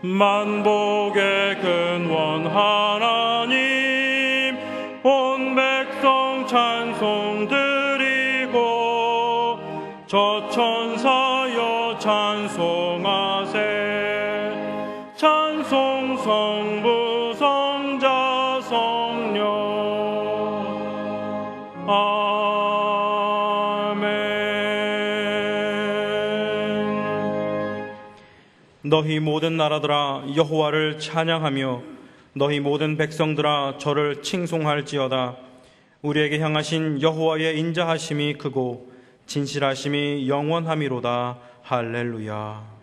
만복의 근원 하나님, 온 백성 찬송 드리고 저 천사여 찬송하세. 찬송 성부 성자 성령. 아멘. 너희 모든 나라들아 여호와를 찬양하며 너희 모든 백성들아 저를 칭송할지어다. 우리에게 향하신 여호와의 인자하심이 크고 진실하심이 영원함이로다. 할렐루야.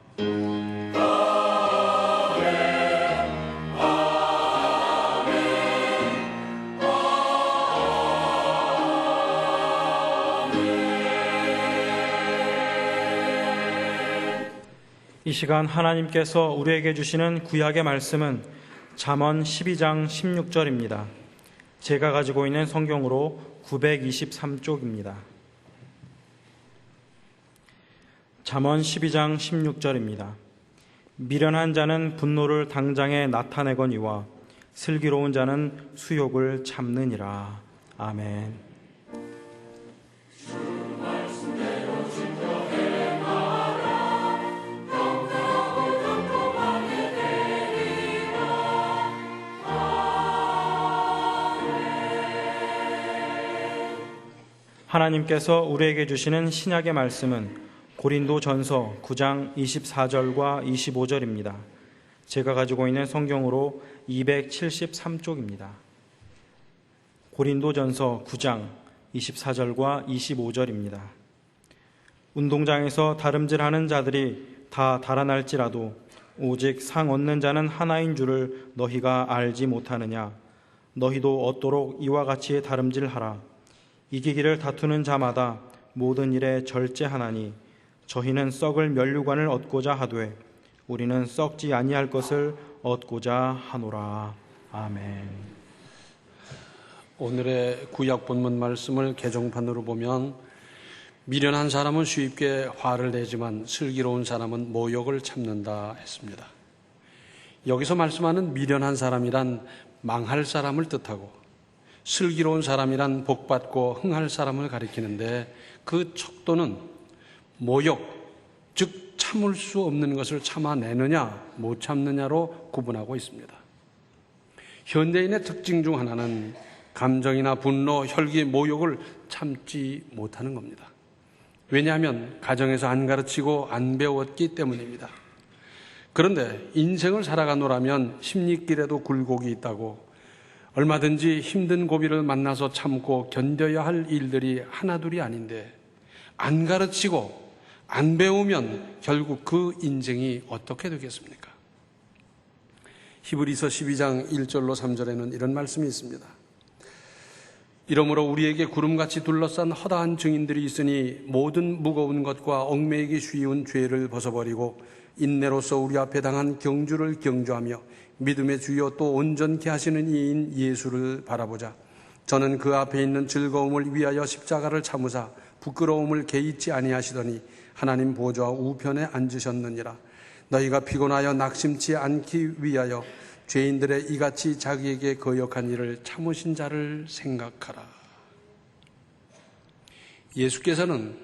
이 시간 하나님께서 우리에게 주시는 구약의 말씀은 잠언 12장 16절입니다. 제가 가지고 있는 성경으로 923쪽입니다. 잠언 12장 16절입니다. 미련한 자는 분노를 당장에 나타내거니와 슬기로운 자는 수욕을 참느니라. 아멘. 하나님께서 우리에게 주시는 신약의 말씀은 고린도전서 9장 24절과 25절입니다. 제가 가지고 있는 성경으로 273쪽입니다. 고린도전서 9장 24절과 25절입니다. 운동장에서 다름질하는 자들이 다 달아날지라도 오직 상 얻는 자는 하나인 줄을 너희가 알지 못하느냐. 너희도 얻도록 이와 같이 다름질하라. 이기기를 다투는 자마다 모든 일에 절제하나니 저희는 썩을 면류관을 얻고자 하되 우리는 썩지 아니할 것을 얻고자 하노라. 아멘. 오늘의 구약 본문 말씀을 개정판으로 보면 미련한 사람은 쉽게 화를 내지만 슬기로운 사람은 모욕을 참는다 했습니다. 여기서 말씀하는 미련한 사람이란 망할 사람을 뜻하고 슬기로운 사람이란 복받고 흥할 사람을 가리키는데 그 척도는 모욕, 즉 참을 수 없는 것을 참아내느냐 못 참느냐로 구분하고 있습니다. 현대인의 특징 중 하나는 감정이나 분노, 혈기, 모욕을 참지 못하는 겁니다. 왜냐하면 가정에서 안 가르치고 안 배웠기 때문입니다. 그런데 인생을 살아가노라면 십리길에도 굴곡이 있다고 얼마든지 힘든 고비를 만나서 참고 견뎌야 할 일들이 하나둘이 아닌데 안 가르치고 안 배우면 결국 그 인생이 어떻게 되겠습니까? 히브리서 12장 1절로 3절에는 이런 말씀이 있습니다. 이러므로 우리에게 구름같이 둘러싼 허다한 증인들이 있으니 모든 무거운 것과 얽매이기 쉬운 죄를 벗어버리고 인내로서 우리 앞에 당한 경주를 경주하며 믿음의 주여 또 온전케 하시는 이인 예수를 바라보자. 저는 그 앞에 있는 즐거움을 위하여 십자가를 참으사 부끄러움을 개의치 아니하시더니 하나님 보좌 우편에 앉으셨느니라. 너희가 피곤하여 낙심치 않기 위하여 죄인들의 이같이 자기에게 거역한 일을 참으신 자를 생각하라. 예수께서는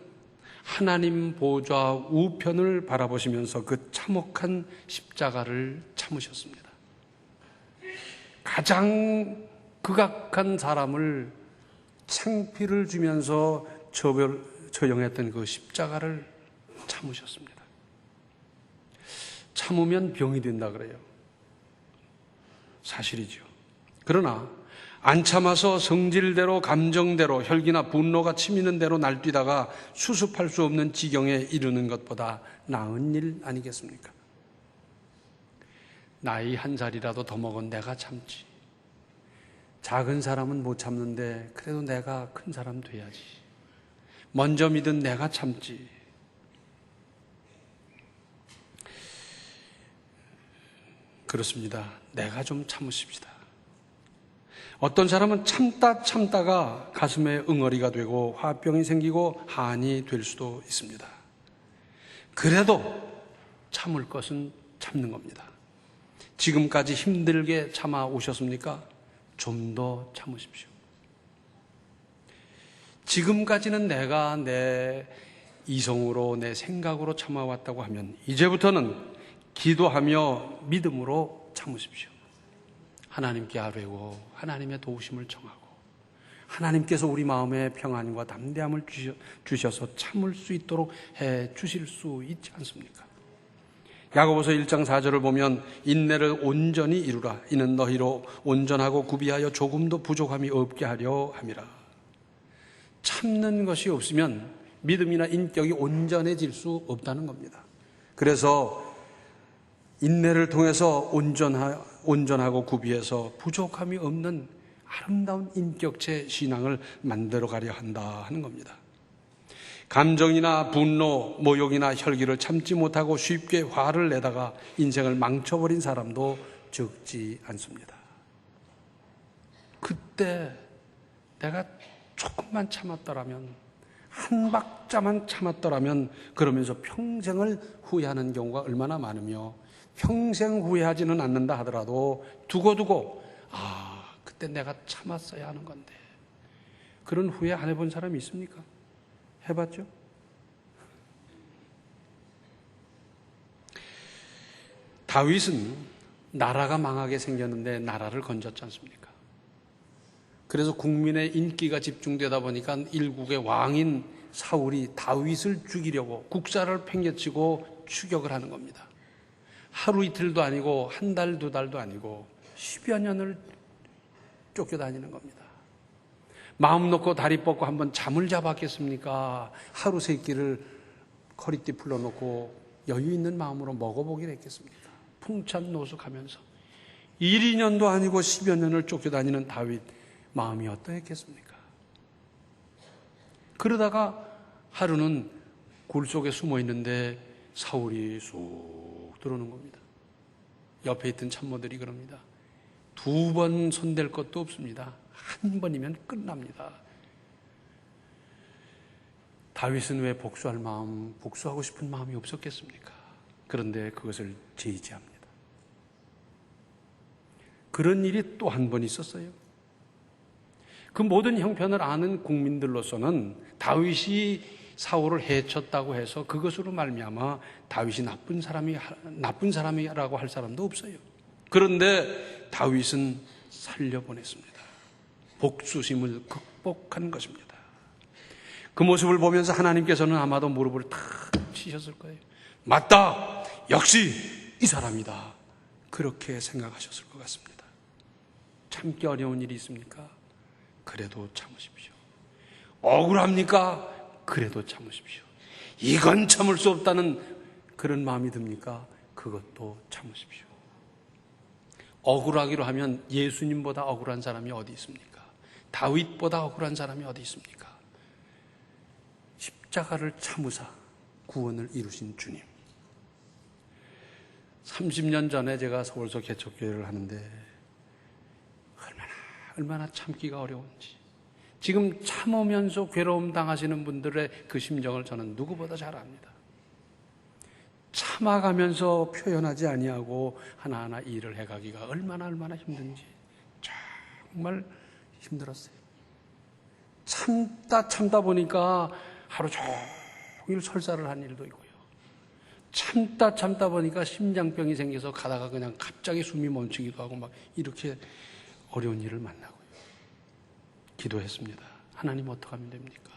하나님 보좌 우편을 바라보시면서 그 참혹한 십자가를 참으셨습니다. 가장 극악한 사람을 창피를 주면서 처형했던 그 십자가를 참으셨습니다. 참으면 병이 된다 그래요. 사실이죠. 그러나 안 참아서 성질대로 감정대로 혈기나 분노가 치미는 대로 날뛰다가 수습할 수 없는 지경에 이르는 것보다 나은 일 아니겠습니까? 나이 한 살이라도 더 먹은 내가 참지. 작은 사람은 못 참는데 그래도 내가 큰 사람 돼야지. 먼저 믿은 내가 참지. 그렇습니다. 내가 좀 참으십시다. 어떤 사람은 참다가 가슴에 응어리가 되고 화병이 생기고 한이 될 수도 있습니다. 그래도 참을 것은 참는 겁니다. 지금까지 힘들게 참아 오셨습니까? 좀 더 참으십시오. 지금까지는 내가 내 이성으로, 내 생각으로 참아왔다고 하면 이제부터는 기도하며 믿음으로 참으십시오. 하나님께 아뢰고 하나님의 도우심을 청하고 하나님께서 우리 마음에 평안과 담대함을 주셔서 참을 수 있도록 해 주실 수 있지 않습니까? 야고보서 1장 4절을 보면 인내를 온전히 이루라. 이는 너희로 온전하고 구비하여 조금도 부족함이 없게 하려 함이라. 참는 것이 없으면 믿음이나 인격이 온전해질 수 없다는 겁니다. 그래서 인내를 통해서 온전하고 구비해서 부족함이 없는 아름다운 인격체 신앙을 만들어가려 한다 하는 겁니다. 감정이나 분노, 모욕이나 혈기를 참지 못하고 쉽게 화를 내다가 인생을 망쳐버린 사람도 적지 않습니다. 그때 내가 조금만 참았더라면, 한 박자만 참았더라면 그러면서 평생을 후회하는 경우가 얼마나 많으며 평생 후회하지는 않는다 하더라도 두고두고 그때 내가 참았어야 하는 건데 그런 후회 안 해본 사람이 있습니까? 해봤죠? 다윗은 나라가 망하게 생겼는데 나라를 건졌지 않습니까? 그래서 국민의 인기가 집중되다 보니까 일국의 왕인 사울이 다윗을 죽이려고 국사를 팽개치고 추격을 하는 겁니다. 하루 이틀도 아니고 한 달, 두 달도 아니고 10여 년을 쫓겨다니는 겁니다. 마음 놓고 다리 뻗고 한번 잠을 잡았겠습니까? 하루 세 끼를 허리띠 풀어놓고 여유 있는 마음으로 먹어보긴 했겠습니까? 풍찬 노숙하면서 1, 2년도 아니고 10여 년을 쫓겨다니는 다윗 마음이 어떠했겠습니까? 그러다가 하루는 굴 속에 숨어 있는데 사울이 쑥 들어오는 겁니다. 옆에 있던 참모들이 그럽니다. 2번 손댈 것도 없습니다. 한 번이면 끝납니다. 다윗은 왜 복수하고 싶은 마음이 없었겠습니까? 그런데 그것을 제지합니다. 그런 일이 또 한 번 있었어요. 그 모든 형편을 아는 국민들로서는 다윗이 사울을 해쳤다고 해서 그것으로 말미암아 다윗이 나쁜 사람이라고 할 사람도 없어요. 그런데 다윗은 살려보냈습니다. 복수심을 극복한 것입니다. 그 모습을 보면서 하나님께서는 아마도 무릎을 탁 치셨을 거예요. 맞다! 역시 이 사람이다. 그렇게 생각하셨을 것 같습니다. 참기 어려운 일이 있습니까? 그래도 참으십시오. 억울합니까? 그래도 참으십시오. 이건 참을 수 없다는 그런 마음이 듭니까? 그것도 참으십시오. 억울하기로 하면 예수님보다 억울한 사람이 어디 있습니까? 다윗보다 억울한 사람이 어디 있습니까? 십자가를 참으사 구원을 이루신 주님. 30년 전에 제가 서울서 개척교회를 하는데 얼마나 참기가 어려운지, 지금 참으면서 괴로움 당하시는 분들의 그 심정을 저는 누구보다 잘 압니다. 참아가면서 표현하지 아니하고 하나하나 일을 해가기가 얼마나 힘든지 정말 힘들었어요. 참다 보니까 하루 종일 설사를 한 일도 있고요. 참다 보니까 심장병이 생겨서 가다가 그냥 갑자기 숨이 멈추기도 하고 막 이렇게 어려운 일을 만나고요. 기도했습니다. 하나님 어떻게 하면 됩니까?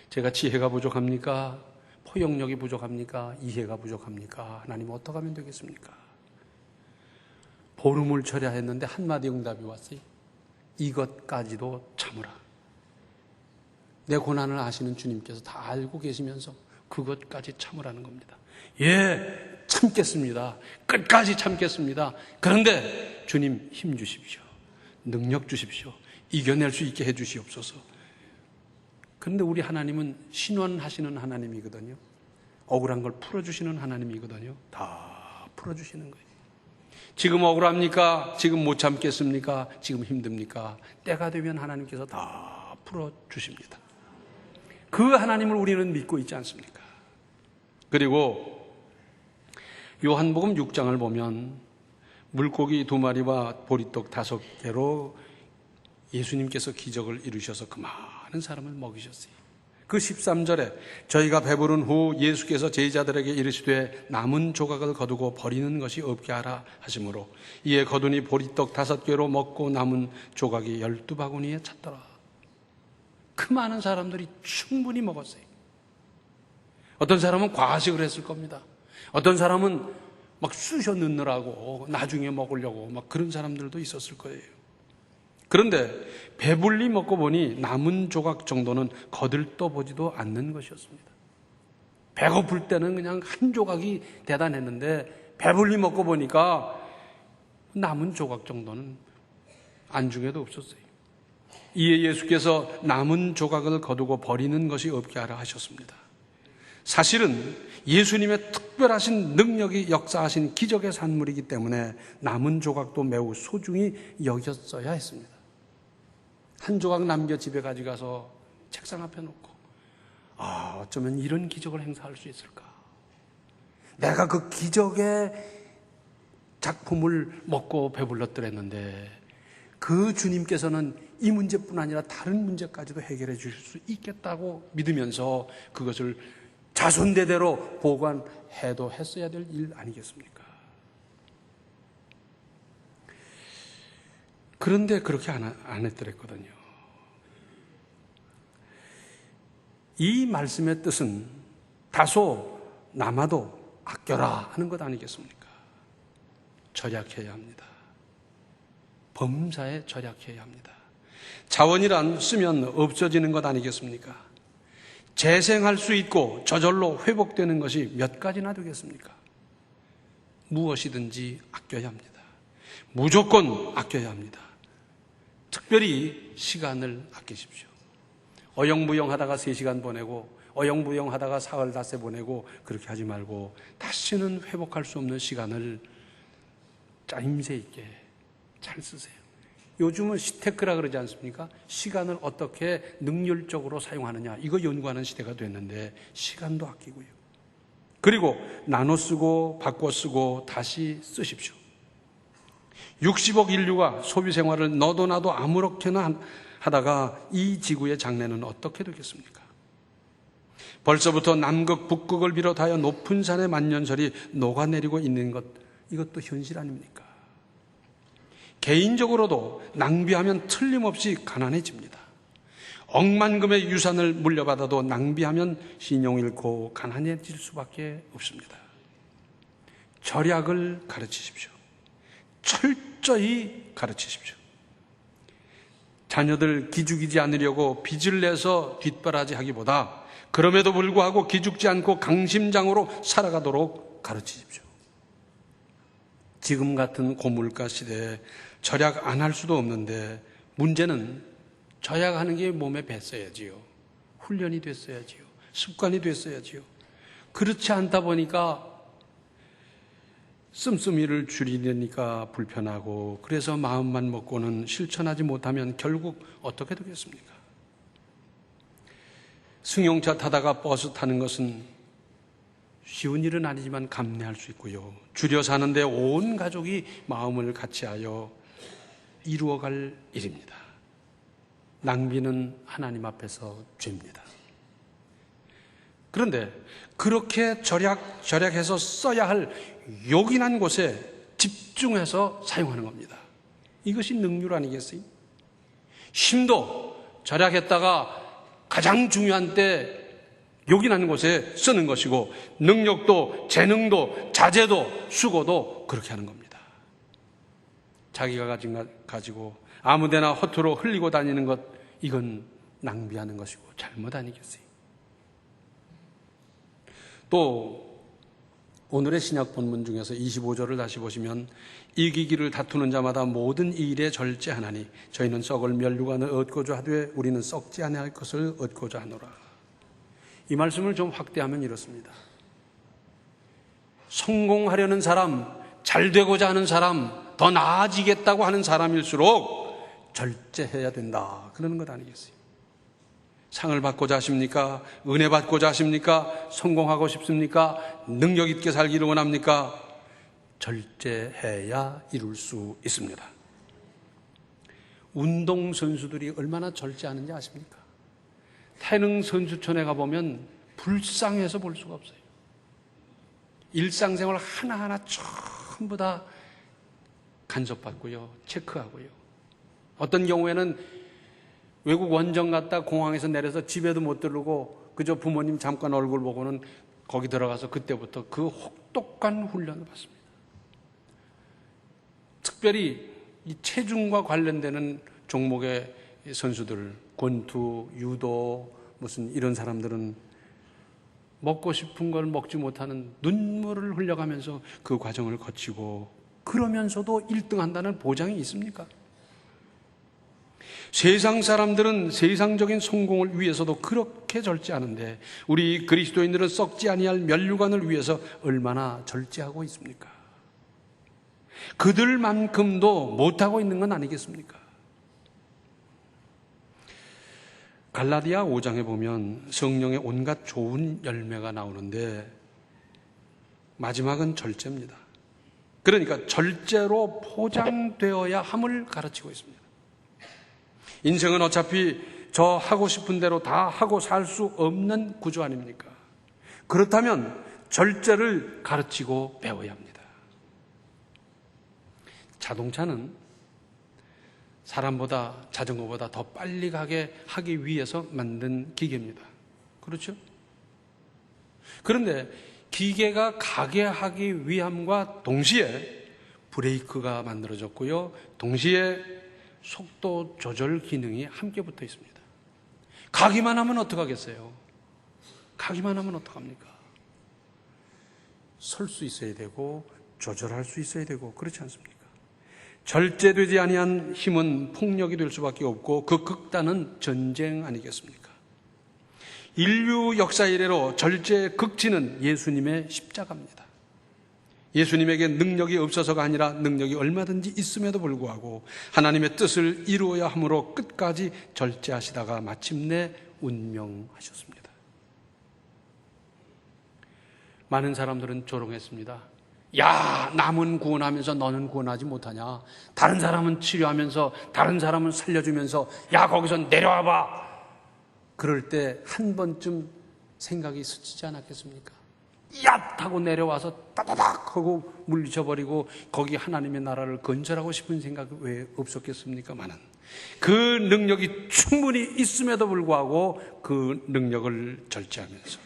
제가 지혜가 부족합니까? 포용력이 부족합니까? 이해가 부족합니까? 하나님 어떻게 하면 되겠습니까? 보름을 철야했는데 한마디 응답이 왔어요. 이것까지도 참으라. 내 고난을 아시는 주님께서 다 알고 계시면서 그것까지 참으라는 겁니다. 예, 참겠습니다. 끝까지 참겠습니다. 그런데 주님 힘 주십시오. 능력 주십시오. 이겨낼 수 있게 해 주시옵소서. 그런데 우리 하나님은 신원하시는 하나님이거든요. 억울한 걸 풀어주시는 하나님이거든요. 다 풀어주시는 거예요. 지금 억울합니까? 지금 못 참겠습니까? 지금 힘듭니까? 때가 되면 하나님께서 다 풀어주십니다. 그 하나님을 우리는 믿고 있지 않습니까? 그리고 요한복음 6장을 보면 물고기 2마리와 보리떡 5개로 예수님께서 기적을 이루셔서 그 많은 사람을 먹이셨어요. 그 13절에 저희가 배부른 후 예수께서 제자들에게 이르시되 남은 조각을 거두고 버리는 것이 없게 하라 하시므로 이에 거두니 보리떡 5개로 먹고 남은 조각이 12바구니에 찼더라. 그 많은 사람들이 충분히 먹었어요. 어떤 사람은 과식을 했을 겁니다. 어떤 사람은 막 쑤셔 넣느라고 나중에 먹으려고 막 그런 사람들도 있었을 거예요. 그런데 배불리 먹고 보니 남은 조각 정도는 거들떠보지도 않는 것이었습니다. 배고플 때는 그냥 한 조각이 대단했는데 배불리 먹고 보니까 남은 조각 정도는 안중에도 없었어요. 이에 예수께서 남은 조각을 거두고 버리는 것이 없게 하라 하셨습니다. 사실은 예수님의 특별하신 능력이 역사하신 기적의 산물이기 때문에 남은 조각도 매우 소중히 여겼어야 했습니다. 한 조각 남겨 집에 가져가서 책상 앞에 놓고 어쩌면 이런 기적을 행사할 수 있을까? 내가 그 기적의 작품을 먹고 배불렀더랬는데 그 주님께서는 이 문제뿐 아니라 다른 문제까지도 해결해 주실 수 있겠다고 믿으면서 그것을 자손대대로 보관해도 했어야 될 일 아니겠습니까? 그런데 그렇게 안 했더랬거든요. 이 말씀의 뜻은 다소 남아도 아껴라 하는 것 아니겠습니까? 절약해야 합니다. 범사에 절약해야 합니다. 자원이란 쓰면 없어지는 것 아니겠습니까? 재생할 수 있고 저절로 회복되는 것이 몇 가지나 되겠습니까? 무엇이든지 아껴야 합니다. 무조건 아껴야 합니다. 특별히 시간을 아끼십시오. 어영부영 하다가 3시간 보내고 어영부영 하다가 사흘 닷새 보내고 그렇게 하지 말고 다시는 회복할 수 없는 시간을 짜임새 있게 잘 쓰세요. 요즘은 시테크라 그러지 않습니까? 시간을 어떻게 능률적으로 사용하느냐 이거 연구하는 시대가 됐는데 시간도 아끼고요. 그리고 나눠 쓰고 바꿔 쓰고 다시 쓰십시오. 60억 인류가 소비 생활을 너도 나도 아무렇게나 하다가 이 지구의 장래는 어떻게 되겠습니까? 벌써부터 남극 북극을 비롯하여 높은 산의 만년설이 녹아내리고 있는 것 이것도 현실 아닙니까? 개인적으로도 낭비하면 틀림없이 가난해집니다. 억만금의 유산을 물려받아도 낭비하면 신용 잃고 가난해질 수밖에 없습니다. 절약을 가르치십시오. 철저히 가르치십시오. 자녀들 기죽이지 않으려고 빚을 내서 뒷바라지 하기보다 그럼에도 불구하고 기죽지 않고 강심장으로 살아가도록 가르치십시오. 지금 같은 고물가 시대에 절약 안 할 수도 없는데 문제는 절약하는 게 몸에 뱄어야지요. 훈련이 됐어야지요. 습관이 됐어야지요. 그렇지 않다 보니까 씀씀이를 줄이려니까 불편하고 그래서 마음만 먹고는 실천하지 못하면 결국 어떻게 되겠습니까? 승용차 타다가 버스 타는 것은 쉬운 일은 아니지만 감내할 수 있고요. 줄여 사는데 온 가족이 마음을 같이하여 이루어갈 일입니다. 낭비는 하나님 앞에서 죄입니다. 그런데 그렇게 절약해서 써야 할 요긴한 곳에 집중해서 사용하는 겁니다. 이것이 능률 아니겠어요? 힘도 절약했다가 가장 중요한 때 요긴한 곳에 쓰는 것이고 능력도 재능도 자제도 수고도 그렇게 하는 겁니다. 자기가 가지고 아무데나 허투루 흘리고 다니는 것 이건 낭비하는 것이고 잘못 아니겠어요? 또 오늘의 신약 본문 중에서 25절을 다시 보시면 이기기를 다투는 자마다 모든 일에 절제하나니 저희는 썩을 멸류관을 얻고자 하되 우리는 썩지 아니할 것을 얻고자 하노라. 이 말씀을 좀 확대하면 이렇습니다. 성공하려는 사람, 잘 되고자 하는 사람, 더 나아지겠다고 하는 사람일수록 절제해야 된다. 그러는 것 아니겠어요? 상을 받고자 하십니까? 은혜 받고자 하십니까? 성공하고 싶습니까? 능력 있게 살기를 원합니까? 절제해야 이룰 수 있습니다. 운동선수들이 얼마나 절제하는지 아십니까? 태릉 선수촌에 가보면 불쌍해서 볼 수가 없어요. 일상생활 하나하나 전부 다 간섭받고요, 체크하고요. 어떤 경우에는 외국 원정 갔다 공항에서 내려서 집에도 못 들르고 그저 부모님 잠깐 얼굴 보고는 거기 들어가서 그때부터 그 혹독한 훈련을 받습니다. 특별히 이 체중과 관련되는 종목의 선수들, 권투, 유도, 무슨 이런 사람들은 먹고 싶은 걸 먹지 못하는 눈물을 흘려가면서 그 과정을 거치고 그러면서도 1등 한다는 보장이 있습니까? 세상 사람들은 세상적인 성공을 위해서도 그렇게 절제하는데 우리 그리스도인들은 썩지 아니할 면류관을 위해서 얼마나 절제하고 있습니까? 그들만큼도 못하고 있는 건 아니겠습니까? 갈라디아 5장에 보면 성령의 온갖 좋은 열매가 나오는데 마지막은 절제입니다. 그러니까 절제로 포장되어야 함을 가르치고 있습니다. 인생은 어차피 저 하고 싶은 대로 다 하고 살 수 없는 구조 아닙니까? 그렇다면 절제를 가르치고 배워야 합니다. 자동차는 사람보다 자전거보다 더 빨리 가게 하기 위해서 만든 기계입니다. 그렇죠? 그런데 기계가 가게 하기 위함과 동시에 브레이크가 만들어졌고요. 동시에 속도 조절 기능이 함께 붙어 있습니다. 가기만 하면 어떡하겠어요? 가기만 하면 어떡합니까? 설 수 있어야 되고 조절할 수 있어야 되고 그렇지 않습니까? 절제되지 아니한 힘은 폭력이 될 수밖에 없고 그 극단은 전쟁 아니겠습니까? 인류 역사 이래로 절제의 극치는 예수님의 십자가입니다. 예수님에게 능력이 없어서가 아니라 능력이 얼마든지 있음에도 불구하고 하나님의 뜻을 이루어야 함으로 끝까지 절제하시다가 마침내 운명하셨습니다. 많은 사람들은 조롱했습니다. 야, 남은 구원하면서 너는 구원하지 못하냐? 다른 사람은 치료하면서 다른 사람은 살려주면서 야, 거기서 내려와봐. 그럴 때 한 번쯤 생각이 스치지 않았겠습니까? 야! 하고 내려와서 따다닥 하고 물리쳐버리고 거기 하나님의 나라를 건설하고 싶은 생각이 왜 없었겠습니까마는 그 능력이 충분히 있음에도 불구하고 그 능력을 절제하면서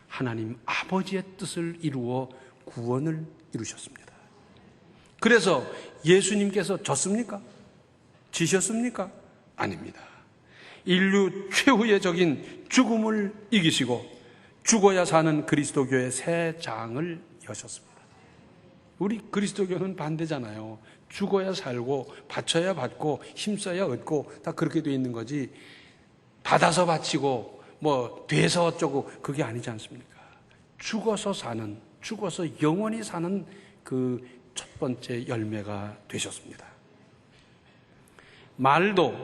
하나님 아버지의 뜻을 이루어 구원을 이루셨습니다. 그래서 예수님께서 졌습니까? 지셨습니까? 아닙니다. 인류 최후의 적인 죽음을 이기시고 죽어야 사는 그리스도교의 새 장을 여셨습니다. 우리 그리스도교는 반대잖아요. 죽어야 살고 바쳐야 받고 힘써야 얻고 다 그렇게 돼 있는 거지 받아서 바치고 뭐 돼서 어쩌고 그게 아니지 않습니까? 죽어서 사는, 죽어서 영원히 사는 그 첫 번째 열매가 되셨습니다. 말도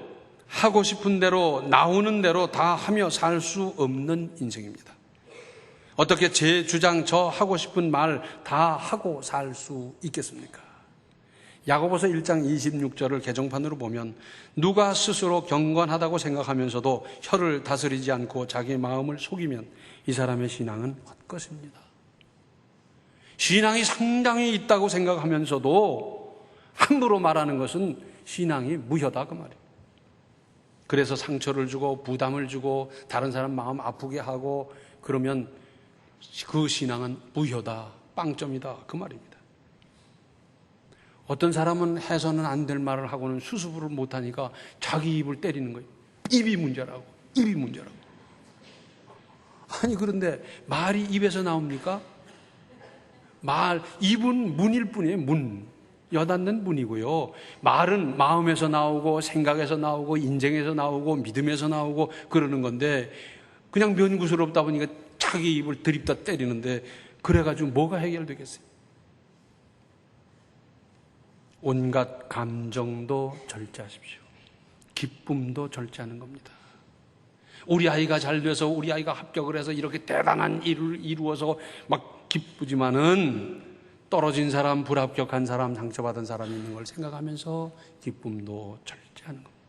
하고 싶은 대로 나오는 대로 다 하며 살 수 없는 인생입니다. 어떻게 제 주장 저 하고 싶은 말 다 하고 살 수 있겠습니까? 야고보서 1장 26절을 개정판으로 보면 누가 스스로 경건하다고 생각하면서도 혀를 다스리지 않고 자기 마음을 속이면 이 사람의 신앙은 헛것입니다. 신앙이 상당히 있다고 생각하면서도 함부로 말하는 것은 신앙이 무효다 그 말이에요. 그래서 상처를 주고 부담을 주고 다른 사람 마음 아프게 하고 그러면 그 신앙은 무효다, 빵점이다 그 말입니다. 어떤 사람은 해서는 안 될 말을 하고는 수습을 못하니까 자기 입을 때리는 거예요. 입이 문제라고. 입이 문제라고. 아니 그런데 말이 입에서 나옵니까? 입은 문일 뿐이에요. 문. 여닫는 문이고요. 말은 마음에서 나오고 생각에서 나오고 인정에서 나오고 믿음에서 나오고 그러는 건데 그냥 면구스럽다 보니까 자기 입을 들이다 때리는데 그래가지고 뭐가 해결되겠어요? 온갖 감정도 절제하십시오. 기쁨도 절제하는 겁니다. 우리 아이가 잘 돼서 우리 아이가 합격을 해서 이렇게 대단한 일을 이루어서 막 기쁘지만은 떨어진 사람, 불합격한 사람, 상처받은 사람이 있는 걸 생각하면서 기쁨도 절제하는 겁니다.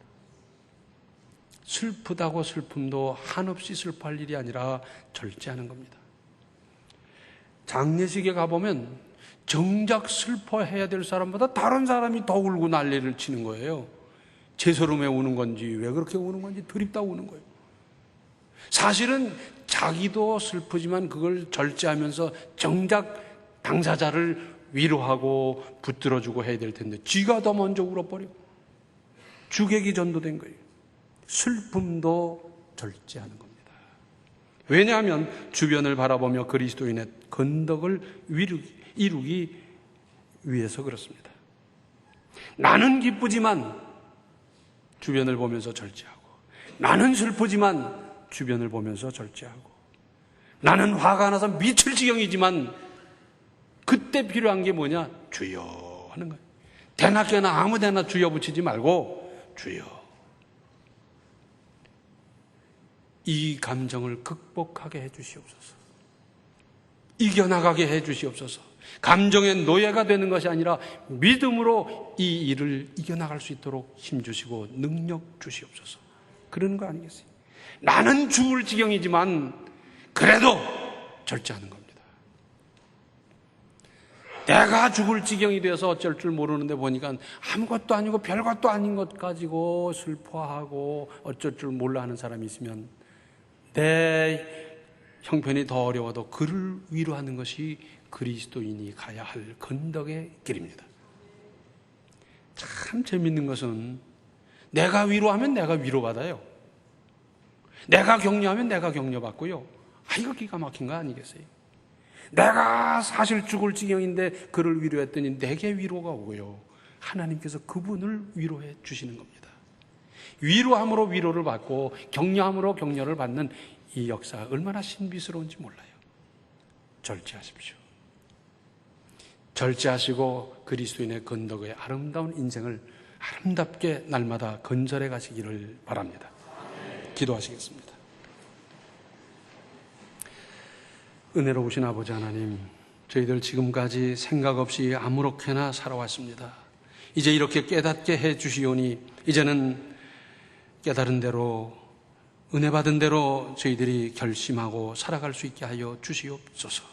슬프다고 슬픔도 한없이 슬퍼할 일이 아니라 절제하는 겁니다. 장례식에 가보면 정작 슬퍼해야 될 사람보다 다른 사람이 더 울고 난리를 치는 거예요. 제서름에 우는 건지 왜 그렇게 우는 건지 드립다 우는 거예요. 사실은 자기도 슬프지만 그걸 절제하면서 정작 당사자를 위로하고 붙들어주고 해야 될 텐데 지가 더 먼저 울어버리고 주객이 전도된 거예요. 슬픔도 절제하는 겁니다. 왜냐하면 주변을 바라보며 그리스도인의 건덕을 이루기 위해서 그렇습니다. 나는 기쁘지만 주변을 보면서 절제하고, 나는 슬프지만 주변을 보면서 절제하고, 나는 화가 나서 미칠 지경이지만 그때 필요한 게 뭐냐? 주여 하는 거예요. 대낮게나 아무데나 주여 붙이지 말고 주여. 이 감정을 극복하게 해 주시옵소서. 이겨나가게 해 주시옵소서. 감정의 노예가 되는 것이 아니라 믿음으로 이 일을 이겨나갈 수 있도록 힘주시고 능력 주시옵소서. 그러는 거 아니겠어요? 나는 죽을 지경이지만 그래도 절제하는 겁니다. 내가 죽을 지경이 되어서 어쩔 줄 모르는데 보니까 아무것도 아니고 별것도 아닌 것 가지고 슬퍼하고 어쩔 줄 몰라 하는 사람이 있으면 내 형편이 더 어려워도 그를 위로하는 것이 그리스도인이 가야 할 건덕의 길입니다. 참 재밌는 것은 내가 위로하면 내가 위로받아요. 내가 격려하면 내가 격려받고요. 이거 기가 막힌 거 아니겠어요? 내가 사실 죽을 지경인데 그를 위로했더니 내게 위로가 오고요. 하나님께서 그분을 위로해 주시는 겁니다. 위로함으로 위로를 받고 격려함으로 격려를 받는 이 역사가 얼마나 신비스러운지 몰라요. 절제하십시오. 절제하시고 그리스도인의 건덕의 아름다운 인생을 아름답게 날마다 건설해 가시기를 바랍니다. 기도하시겠습니다. 은혜로우신 아버지 하나님, 저희들 지금까지 생각 없이 아무렇게나 살아왔습니다. 이제 이렇게 깨닫게 해 주시오니 이제는 깨달은 대로 은혜 받은 대로 저희들이 결심하고 살아갈 수 있게 하여 주시옵소서.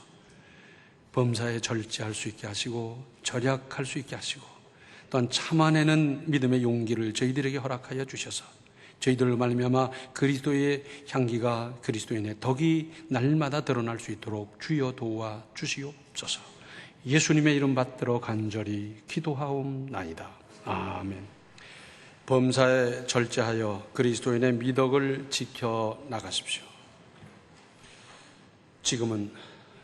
범사에 절제할 수 있게 하시고 절약할 수 있게 하시고 또한 참아내는 믿음의 용기를 저희들에게 허락하여 주셔서 저희들을 말미암아 그리스도의 향기가 그리스도인의 덕이 날마다 드러날 수 있도록 주여 도와 주시옵소서. 예수님의 이름 받들어 간절히 기도하옵나이다. 아멘. 범사에 절제하여 그리스도인의 미덕을 지켜 나가십시오. 지금은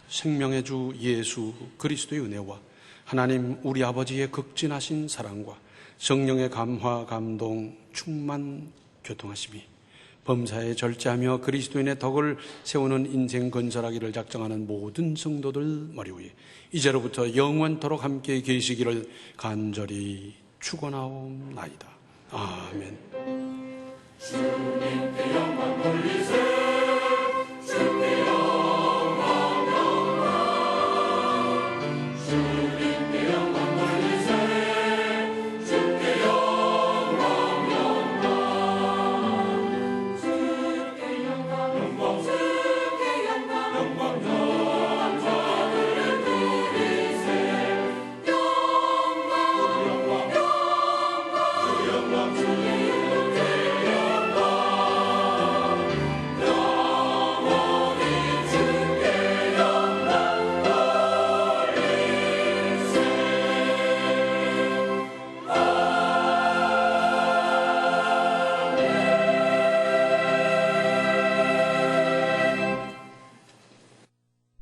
생명의 주 예수 그리스도의 은혜와 하나님 우리 아버지의 극진하신 사랑과 성령의 감화 감동 충만 교통하심이 범사에 절제하며 그리스도인의 덕을 세우는 인생 건설하기를 작정하는 모든 성도들 머리 위에 이제로부터 영원토록 함께 계시기를 간절히 축원하옵나이다. 아멘. 주님께 영광 돌리세